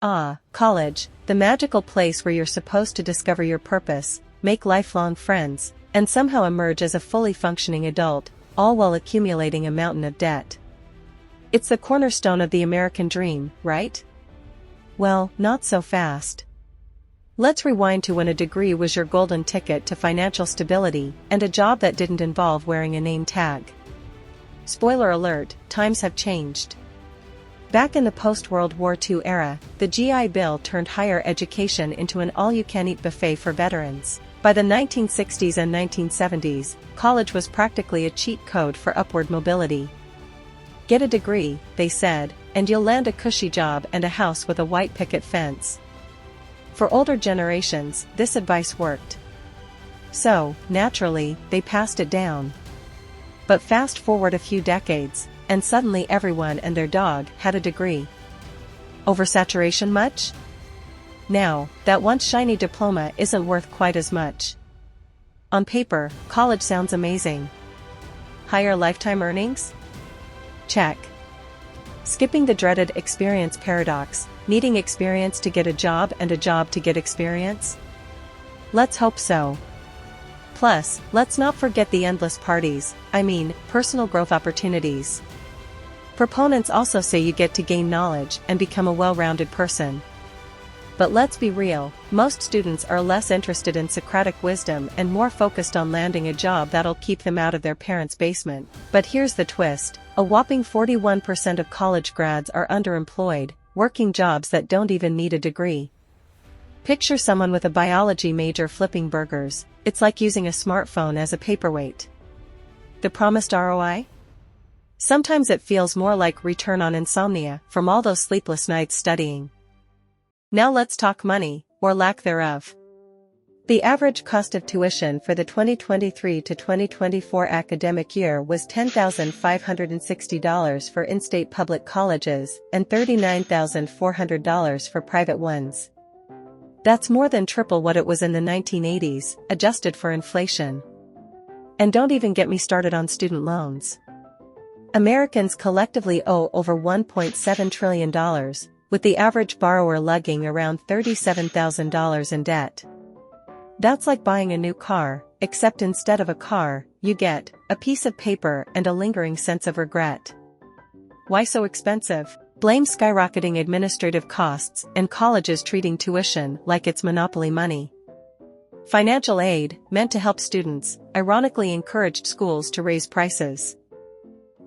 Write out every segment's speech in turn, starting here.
Ah, college, the magical place where you're supposed to discover your purpose, make lifelong friends, and somehow emerge as a fully functioning adult, all while accumulating a mountain of debt. It's the cornerstone of the American dream, right? Well, not so fast. Let's rewind to when a degree was your golden ticket to financial stability and a job that didn't involve wearing a name tag. Spoiler alert, times have changed. Back in the post-World War II era, the GI Bill turned higher education into an all-you-can-eat buffet for veterans. By the 1960s and 1970s, college was practically a cheat code for upward mobility. Get a degree, they said, and you'll land a cushy job and a house with a white picket fence. For older generations, this advice worked. So, naturally, they passed it down. But fast forward a few decades, and suddenly everyone and their dog had a degree. Oversaturation much? Now, that once shiny diploma isn't worth quite as much. On paper, college sounds amazing. Higher lifetime earnings? Check. Skipping the dreaded experience paradox, needing experience to get a job and a job to get experience? Let's hope so. Plus, let's not forget the endless parties, personal growth opportunities. Proponents also say you get to gain knowledge and become a well-rounded person. But let's be real, most students are less interested in Socratic wisdom and more focused on landing a job that'll keep them out of their parents' basement. But here's the twist, a whopping 41% of college grads are underemployed, working jobs that don't even need a degree. Picture someone with a biology major flipping burgers, it's like using a smartphone as a paperweight. The promised ROI? Sometimes it feels more like return on insomnia from all those sleepless nights studying. Now let's talk money, or lack thereof. The average cost of tuition for the 2023 to 2024 academic year was $10,560 for in-state public colleges and $39,400 for private ones. That's more than triple what it was in the 1980s, adjusted for inflation. And don't even get me started on student loans. Americans collectively owe over $1.7 trillion, with the average borrower lugging around $37,000 in debt. That's like buying a new car, except instead of a car, you get a piece of paper and a lingering sense of regret. Why so expensive? Blame skyrocketing administrative costs and colleges treating tuition like it's monopoly money. Financial aid, meant to help students, ironically encouraged schools to raise prices.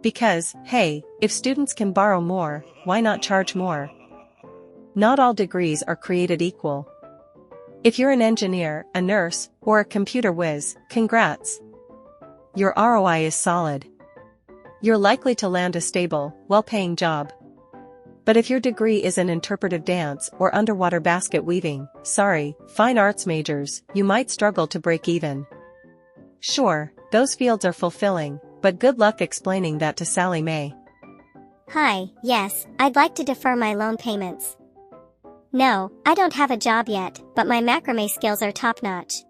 Because, hey, if students can borrow more, why not charge more? Not all degrees are created equal. If you're an engineer, a nurse, or a computer whiz, congrats. Your ROI is solid. You're likely to land a stable, well-paying job. But if your degree is in interpretive dance or underwater basket weaving, sorry, fine arts majors, you might struggle to break even. Sure, those fields are fulfilling, but good luck explaining that to Sally Mae. Hi, yes, I'd like to defer my loan payments. No, I don't have a job yet, but my macrame skills are top-notch.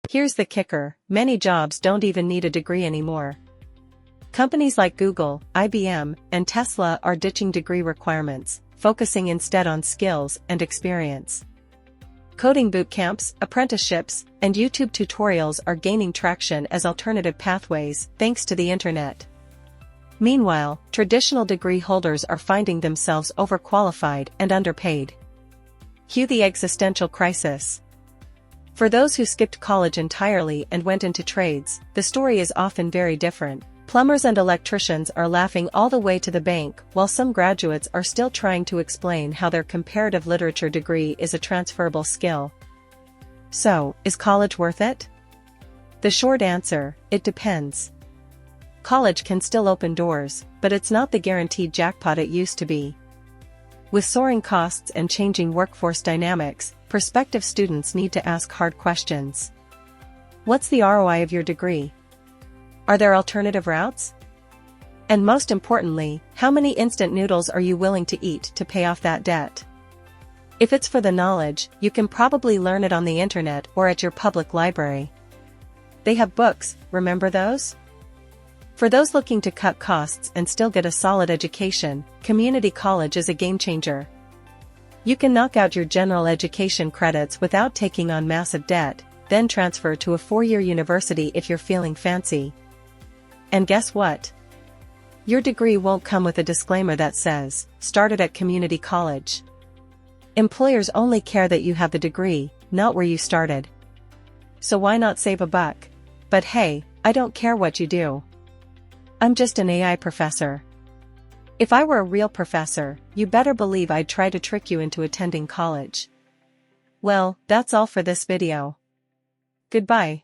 Here's the kicker, many jobs don't even need a degree anymore. Companies like Google, IBM, and Tesla are ditching degree requirements, focusing instead on skills and experience. Coding bootcamps, apprenticeships, and YouTube tutorials are gaining traction as alternative pathways, thanks to the internet. Meanwhile, traditional degree holders are finding themselves overqualified and underpaid. Cue the existential crisis. For those who skipped college entirely and went into trades, the story is often very different. Plumbers and electricians are laughing all the way to the bank, while some graduates are still trying to explain how their comparative literature degree is a transferable skill. So, is college worth it? The short answer, it depends. College can still open doors, but it's not the guaranteed jackpot it used to be. With soaring costs and changing workforce dynamics, prospective students need to ask hard questions. What's the ROI of your degree? Are there alternative routes? And most importantly, how many instant noodles are you willing to eat to pay off that debt? If it's for the knowledge, you can probably learn it on the internet or at your public library. They have books, remember those? For those looking to cut costs and still get a solid education, community college is a game changer. You can knock out your general education credits without taking on massive debt, then transfer to a 4-year university if you're feeling fancy. And guess what? Your degree won't come with a disclaimer that says, started at community college. Employers only care that you have the degree, not where you started. So why not save a buck? But hey, I don't care what you do. I'm just an AI professor. If I were a real professor, you better believe I'd try to trick you into attending college. Well, that's all for this video. Goodbye.